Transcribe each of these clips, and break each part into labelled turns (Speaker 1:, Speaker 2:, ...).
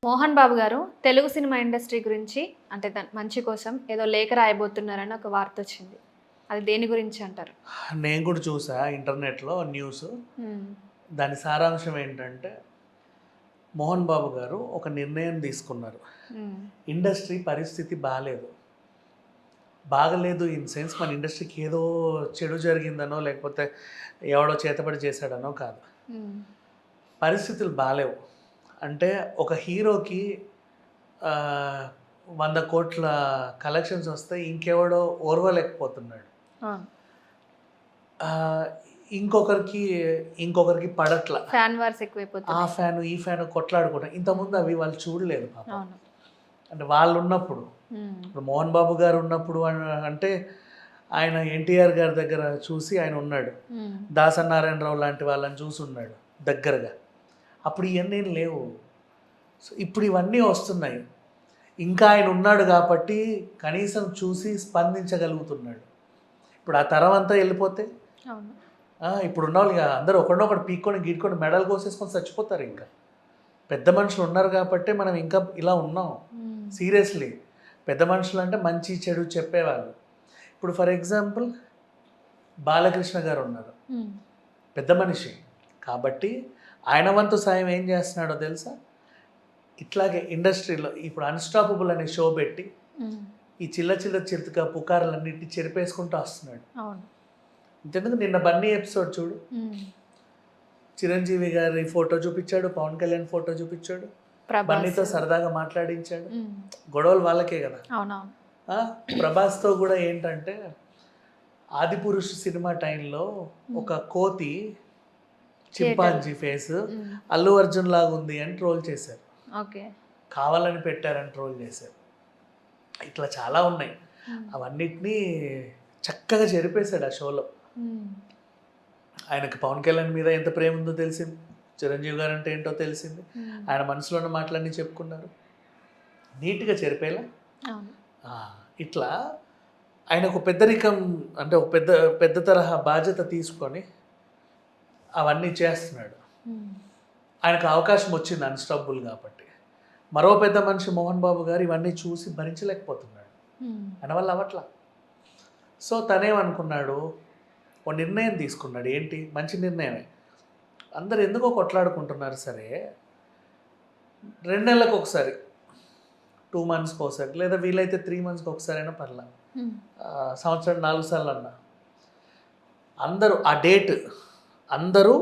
Speaker 1: మోహన్ బాబు గారు Telugu cinema industry గురించి అంటే మంచి కోసం ఏదో లేఖ రాయబోతున్నారని ఒక వార్త వచ్చింది. అది దేని గురించి అంటారు?
Speaker 2: నేను కూడా చూసా ఇంటర్నెట్లో న్యూస్.
Speaker 1: హ్మ్.
Speaker 2: దాని సారాంశం ఏంటంటే, మోహన్ బాబు గారు ఒక నిర్ణయం తీసుకున్నారు.
Speaker 1: హ్మ్.
Speaker 2: ఇండస్ట్రీ పరిస్థితి బాగలేదు ఇన్ సెన్స్ మన ఇండస్ట్రీకి ఏదో చెడు జరిగిందనో, లేకపోతే ఎవడో చేతబడి చేశాడనో కాదు.
Speaker 1: హ్మ్.
Speaker 2: పరిస్థితులు బాలేవు. అంటే ఒక హీరోకి 100 కోట్ల కలెక్షన్స్ వస్తే ఇంకెవడో ఓర్వలేకపోతున్నాడు.
Speaker 1: ఆ!
Speaker 2: ఆహ్, ఇంకొకరికి పడట్ల.
Speaker 1: ఫ్యాన్ వార్స్
Speaker 2: ఆ
Speaker 1: ఎక్కువైపోతున్నాయి.
Speaker 2: ఫ్యాను, ఈ ఫ్యాను కొట్లాడుకోవడం. ఇంతకుముందు అవి వాళ్ళు చూడలేదు పాపం.
Speaker 1: అవును.
Speaker 2: అంటే వాళ్ళున్నప్పుడు.
Speaker 1: హ్మ్.
Speaker 2: ఇప్పుడు మోహన్ బాబు గారు ఉన్నప్పుడు అంటే ఆయన ఎన్టీఆర్ గారి దగ్గర చూసి ఆయన ఉన్నాడు.
Speaker 1: హ్మ్.
Speaker 2: దాసనారాయణరావు లాంటి వాళ్ళని చూసున్నాడు దగ్గరగా. అప్పుడు ఇయన్నీ లేవు. సో, ఇప్పుడు ఇవన్నీ వస్తున్నాయి. ఇంకా ఆయన ఉన్నాడు కాబట్టి కనీసం చూసి స్పందించగలుగుతున్నాడు. ఇప్పుడు ఆ తరం అంతా వెళ్ళిపోతే
Speaker 1: అవును.
Speaker 2: ఇప్పుడున్నోళ్ళు ఇక అందరూ ఒకడినొకడు పీక్కొని గీక్కొని మెడలు కోసేసుకొని చచ్చిపోతారు ఇంకా. పెద్ద మనుషులు ఉన్నారు కాబట్టే మనం ఇంకా ఇలా ఉన్నాం.
Speaker 1: హ్మ్.
Speaker 2: సీరియస్లీ. పెద్ద మనుషులు అంటే మంచి చెడు చెప్పేవాళ్ళు. ఇప్పుడు ఫర్ ఎగ్జాంపుల్ బాలకృష్ణ గారు ఉన్నారు.
Speaker 1: హ్మ్.
Speaker 2: పెద్ద మనిషి. కాబట్టి ఆయన వంతు సాయం ఏం చేస్తున్నాడో తెలుసా? ఇట్లాగే ఇండస్ట్రీలో ఇప్పుడు అన్‌స్టాపబుల్ అనే షో పెట్టి
Speaker 1: హ్మ్.
Speaker 2: ఈ చిన్న పుకార్లన్నిటిని చెరిపేసుకుంటూ వస్తున్నాడు.
Speaker 1: అవును.
Speaker 2: అంతెందుకు నిన్న బన్నీ ఎపిసోడ్ చూడు.
Speaker 1: హ్మ్.
Speaker 2: చిరంజీవి గారి ఫోటో చూపించాడు, పవన్ కళ్యాణ్ ఫోటో చూపించాడు, బన్నీతో
Speaker 1: ప్రభాస్.
Speaker 2: సరదాగా మాట్లాడించాడు.
Speaker 1: హ్మ్.
Speaker 2: గొడవలు వాళ్ళకే కదా.
Speaker 1: అవునవును.
Speaker 2: ప్రభాస్తో కూడా ఏంటంటే ఆదిపురుష్ సినిమా టైంలో ఒక కోతి చింపాంజీ ఫేస్
Speaker 1: హ్మ్.
Speaker 2: అల్లు అర్జున్ లాగా ఉంది అని ట్రోల్ చేశారు.
Speaker 1: ఓకే.
Speaker 2: కావాలని పెట్టారని ట్రోల్ చేశారు. ఇట్లా చాలా ఉన్నాయి.
Speaker 1: హ్మ్.
Speaker 2: అవన్నిటినీ చక్కగా చెరిపేశాడు ఆ షోలో.
Speaker 1: హ్మ్.
Speaker 2: ఆయనకు పవన్ కళ్యాణ్ మీద ఎంత ప్రేమ ఉందో తెలిసింది. చిరంజీవి గారు అంటే ఏంటో తెలిసింది.
Speaker 1: హ్మ్.
Speaker 2: ఆయన మనసులో ఉన్న మాటలన్నీ చెప్పుకున్నారు. నీట్‌గా చెరిపేలా.
Speaker 1: అవును.
Speaker 2: ఆ! ఇట్లా ఆయన ఒక పెద్దరికం అంటే ఒక పెద్ద పెద్ద తరహా బాధ్యత తీసుకొని అవన్నీ చేస్తున్నాడు.
Speaker 1: హ్మ్.
Speaker 2: ఆయనకు అవకాశం వచ్చింది అన్‌స్టాపబుల్ కాబట్టి. మరో పెద్ద మనిషి మోహన్ బాబు గారు ఇవన్నీ చూసి భరించలేకపోతున్నాడు.
Speaker 1: హ్మ్.
Speaker 2: ఆయన వల్ల అవ్వట్ల. సో తనేమనుకున్నాడు, ఓ నిర్ణయం తీసుకున్నాడు. ఏంటి? మంచి నిర్ణయమే. అందరూ ఎందుకో కొట్లాడుకుంటున్నారు సరే, 2 నెలలకొకసారి, 2 మంత్స్‌కోసారి లేదా వీలైతే 3 మంత్స్‌కి ఒకసారైనా పర్లా.
Speaker 1: హ్మ్.
Speaker 2: సంవత్సరం 4 సార్లన్నా. అందరూ ఆ డేట్ అందరూ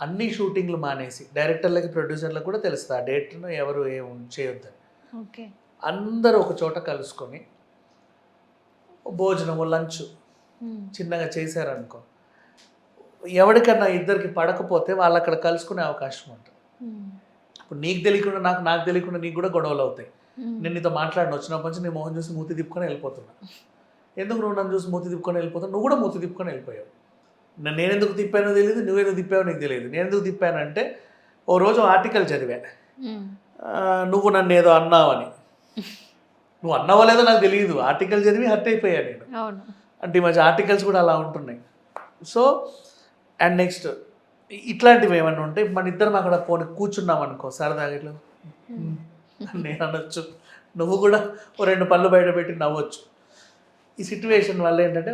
Speaker 2: అన్ని షూటింగ్‌లు మానేసి డైరెక్టర్లకి, ప్రొడ్యూసర్‌లకు కూడా తెలుస్తది ఆ డేట్‌ను ఎవరు ఏం చేయొద్దని.
Speaker 1: ఓకే.
Speaker 2: అందరూ ఒక చోట కలుసుకొని భోజనము, లంచు
Speaker 1: హ్మ్.
Speaker 2: చిన్నగా చేశారనుకో, ఎవడికన్నా ఇద్దరికి పడకపోతే వాళ్ళక్కడ కలుసుకునే అవకాశం ఉంటుంది.
Speaker 1: హ్మ్.
Speaker 2: ఇప్పుడు నీకు తెలియకుండా నాకు తెలియకుండా నీకు కూడా గొడవలవుతాయి.
Speaker 1: హ్మ్.
Speaker 2: నేను నీతో మాట్లాడను వచ్చినప్పటి నుంచి నీ మొహం చూసి మూతి తిప్పుకొని వెళ్ళిపోతున్నా. ఎందుకు నువ్వు నన్ను చూసి మూతి తిప్పుకొని వెళ్ళిపోతావు? నువ్వు కూడా మూతి తిప్పుకొని వెళ్ళిపోయావు. నేనెందుకు తిప్పానో తెలీదు, నువ్వెందుకు తిప్పావో నీకు తెలియదు. నేనెందుకు తిప్పానంటే, ఓ రోజు ఆర్టికల్ చదివా.
Speaker 1: హ్మ్.
Speaker 2: నువ్వు నన్నేదో అన్నావని. నువ్వు అన్నావో లేదో నాకు తెలీదు. ఆర్టికల్ చదివి హర్ట్ అయిపోయా నేను.
Speaker 1: అవును.
Speaker 2: అంటే ఈ మధ్య ఆర్టికల్స్ కూడా అలా ఉంటున్నాయి. సో, అండ్ నెక్స్ట్ ఇట్లాంటివి ఏమన్నా ఉంటే మన ఇద్దరం అక్కడ పోనీ కూర్చున్నాం అనుకో సరదాగా ఇట్లా
Speaker 1: హ్మ్.
Speaker 2: నేను అనొచ్చు. నువ్వు కూడా ఓ 2 పళ్ళు బయట పెట్టి నవ్వొచ్చు. ఈ సిట్యుయేషన్ వల్ల ఏంటంటే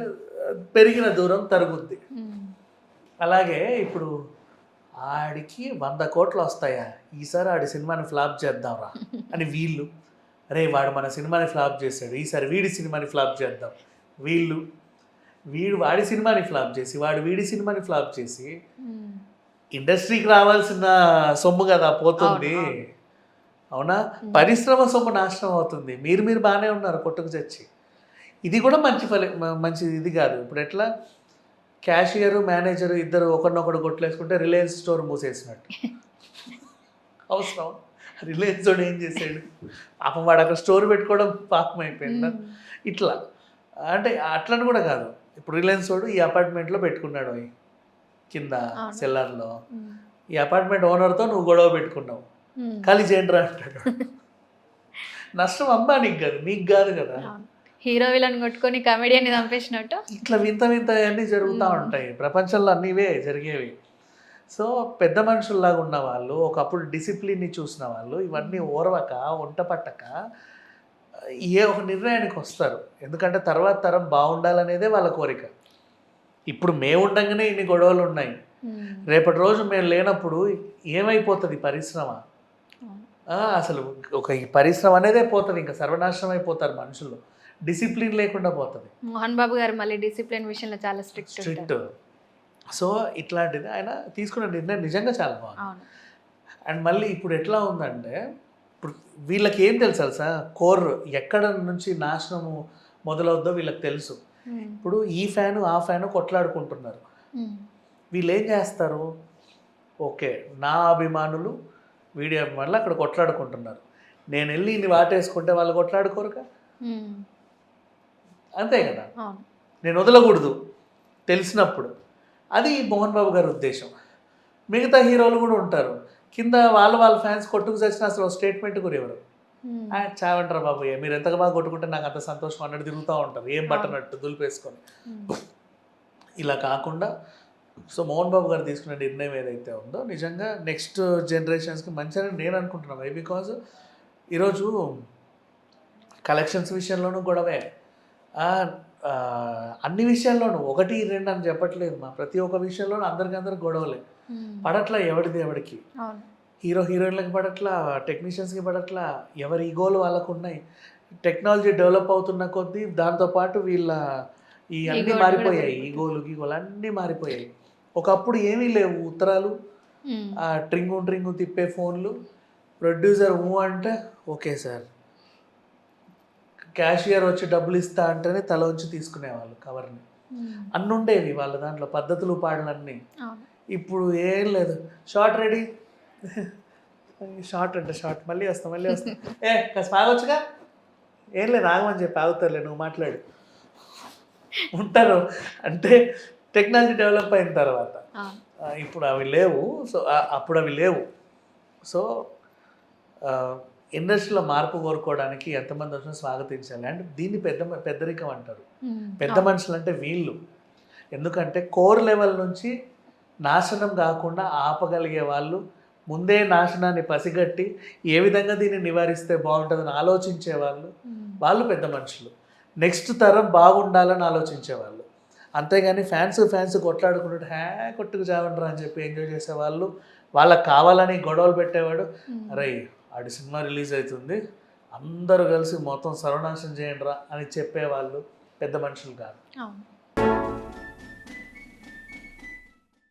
Speaker 2: పెరిగిన దూరం తరుగుద్ది.
Speaker 1: హ్మ్.
Speaker 2: అలాగే ఇప్పుడు ఆడికి 100 కోట్లు వస్తాయా? ఈసారి ఆడి సినిమాని ఫ్లాప్ చేద్దాంరా అని వీళ్ళు. అరే వాడు మన సినిమాని ఫ్లాప్ చేశాడు. ఈసారి వీడి సినిమాని ఫ్లాప్ చేద్దాం. వీళ్ళు. వీడు వాడి సినిమాని ఫ్లాప్ చేసి, వాడు వీడి సినిమాని ఫ్లాప్ చేసి
Speaker 1: హ్మ్.
Speaker 2: ఇండస్ట్రీకి రావాల్సిన సొమ్ము కదా పోతుంది.
Speaker 1: అవును. అవును.
Speaker 2: అవునా?
Speaker 1: హ్మ్.
Speaker 2: పరిశ్రమ సొమ్ము నాశనం అవుతుంది. మీరు బానే ఉన్నారు కొట్టుకు చచ్చి. ఇది కూడా మంచి ఇది కాదు. ఇప్పుడు ఎట్లా క్యాషియరు, మేనేజరు ఇద్దరు ఒకరినొకడు కొట్లేసుకుంటే రిలయన్స్ స్టోర్ మూసేసినట్టు. అవసరం. రిలయన్స్ వాడు ఏం చేసాడు? పాపం వాడు అక్కడ స్టోర్ పెట్టుకోవడం పాపం అయిపోయిందా?
Speaker 1: హ్మ్.
Speaker 2: ఇట్లా. అంటే అట్లని కూడా కాదు. ఇప్పుడు రిలయన్స్ వాడు ఈ అపార్ట్మెంట్‌లో పెట్టుకున్నాడు కింద
Speaker 1: అవును.
Speaker 2: సెల్లార్‌లో.
Speaker 1: హ్మ్.
Speaker 2: ఈ అపార్ట్మెంట్ ఓనర్‌తో నువ్వు గొడవ పెట్టుకున్నావు.
Speaker 1: హ్మ్.
Speaker 2: ఖాళీ చేయండిరా అంటాడు. నష్టం అంబానీకి కాదు. నీకు కాదు కదా!
Speaker 1: అవును. హీరో విలన్ కొట్టుకొని కమెడియన్‌ని చంపేసినట్టు.
Speaker 2: ఇట్లా వింత వింతయన్నీ జరుగుతా
Speaker 1: హ్మ్.
Speaker 2: ఉంటాయి. ప్రపంచంలో అన్నీ ఇవే జరిగేవి. సో పెద్ద మనుషుల్లాగా ఉన్న వాళ్ళు ఒకప్పుడు డిసిప్లిన్ని చూసిన వాళ్ళు ఇవన్నీ ఓర్వక వంట పట్టక ఏ ఒక నిర్ణయానికి వస్తారు. ఎందుకంటే తర్వాత తరం బాగుండాలనేదే వాళ్ళ కోరిక. ఇప్పుడు మేము ఉండంగానే ఇన్ని గొడవలు ఉన్నాయి. రేపటి రోజు మేము లేనప్పుడు ఏమైపోతుంది పరిశ్రమ? అసలు ఒక ఈ పరిశ్రమ అనేదే పోతుంది, ఇంకా సర్వనాశనం అయిపోతారు మనుషులు. డిసిప్లిన్ లేకుండా పోతుంది.
Speaker 1: మోహన్ బాబు గారు మళ్ళీ డిసిప్లిన్ విషయంలో చాలా స్ట్రిక్ట్.
Speaker 2: సో ఇట్లాంటిది ఆయన తీసుకున్న నిర్ణయం నిజంగా చాలా బాగుంది.
Speaker 1: అవును.
Speaker 2: అండ్ మళ్ళీ ఇప్పుడు ఎట్లా ఉందంటే, ఇప్పుడు వీళ్ళకి ఏం తెలుసా కోర్ ఎక్కడ నుంచి నాశనము మొదలవుద్దో వీళ్ళకి తెలుసు. ఇప్పుడు ఈ ఫ్యాను ఆ ఫ్యాను కొట్లాడుకుంటున్నారు. వీళ్ళు ఏం చేస్తారు, ఓకే నా అభిమానులు వీడియో అభిమానులు అక్కడ కొట్లాడుకుంటున్నారు, నేను వెళ్ళి ఇన్ని వాటేసుకుంటే వాళ్ళు కొట్లాడుకోరుగా, అంతే కదా, నేను వదలకూడదు తెలిసినప్పుడు. అది మోహన్ బాబు గారి ఉద్దేశం. మిగతా హీరోలు కూడా ఉంటారు కింద వాళ్ళ ఫ్యాన్స్ కొట్టుకు చచ్చిన అసలు స్టేట్మెంట్ కూడా ఎవరు చావంటారా బాబు, మీరు ఎంతగా బాగా కొట్టుకుంటే నాకు అంత సంతోషం అన్నట్టు తిరుగుతూ ఉంటారు, ఏం బట్టనట్టు దులిపేసుకొని. ఇలా కాకుండా సో మోహన్ బాబు గారు తీసుకున్న నిర్ణయం ఏదైతే ఉందో నిజంగా నెక్స్ట్ జనరేషన్స్కి మంచిదని నేను అనుకుంటున్నాను. వై బికాజ్ ఈరోజు కలెక్షన్స్ విషయంలోనూ గొడవే, అన్ని విషయాల్లోనూ 1, 2 అని చెప్పట్లేదు, మా ప్రతి ఒక్క విషయంలోనూ అందరికీ గొడవలే. పడట్లా ఎవరిది ఎవరికి, హీరోయిన్లకి పడట్లా, టెక్నీషియన్స్కి పడట్లా, ఎవరి ఈగోలు వాళ్ళకు ఉన్నాయి. టెక్నాలజీ డెవలప్ అవుతున్న కొద్దీ దాంతోపాటు వీళ్ళ ఈ అన్నీ మారిపోయాయి, ఈగోలు అన్నీ మారిపోయాయి. ఒకప్పుడు ఏమీ లేవు, ఉత్తరాలు, ట్రింగు తిప్పే ఫోన్లు, ప్రొడ్యూసర్ అంటే ఓకే సార్, క్యాషియర్ వచ్చి డబ్బులు ఇస్తా అంటేనే తల వచ్చి తీసుకునేవాళ్ళు కవర్ని. అన్నీ ఉండేవి వాళ్ళ దాంట్లో పద్ధతులు పాటలన్నీ. ఇప్పుడు ఏం లేదు, షార్ట్ రెడీ, షార్ట్ అంటే షార్ట్, మళ్ళీ వస్తాం కాస్త ఆగొచ్చుగా, ఏం లేదు ఆగమని చెప్పి ఆగుతారులే నువ్వు మాట్లాడు ఉంటారు. అంటే టెక్నాలజీ డెవలప్ అయిన తర్వాత ఇప్పుడు అవి లేవు. సో అప్పుడు అవి లేవు. సో ఇండస్ట్రీలో మార్పు కోరుకోవడానికి ఎంతమంది వచ్చినా స్వాగతించాలి. అండ్ దీన్ని పెద్దరికం అంటారు. పెద్ద మనుషులు అంటే వీళ్ళు. ఎందుకంటే కోర్ లెవెల్ నుంచి నాశనం కాకుండా ఆపగలిగే వాళ్ళు, ముందే నాశనాన్ని పసిగట్టి ఏ విధంగా దీన్ని నివారిస్తే బాగుంటుందని ఆలోచించే వాళ్ళు పెద్ద మనుషులు. నెక్స్ట్ తరం బాగుండాలని ఆలోచించేవాళ్ళు. అంతేగాని ఫ్యాన్స్ కొట్లాడుకుంటుంటే కొట్టుకు చావండ్రా అని చెప్పి ఎంజాయ్ చేసేవాళ్ళు. వాళ్ళకి కావాలని గొడవలు పెట్టేవాడు, అరే ఆడి సినిమా రిలీజ్ అవుతుంది అందరూ కలిసి మొత్తం సర్వనాశనం చేయండి రా అని చెప్పేవాళ్ళు పెద్ద మనుషులు కాదు.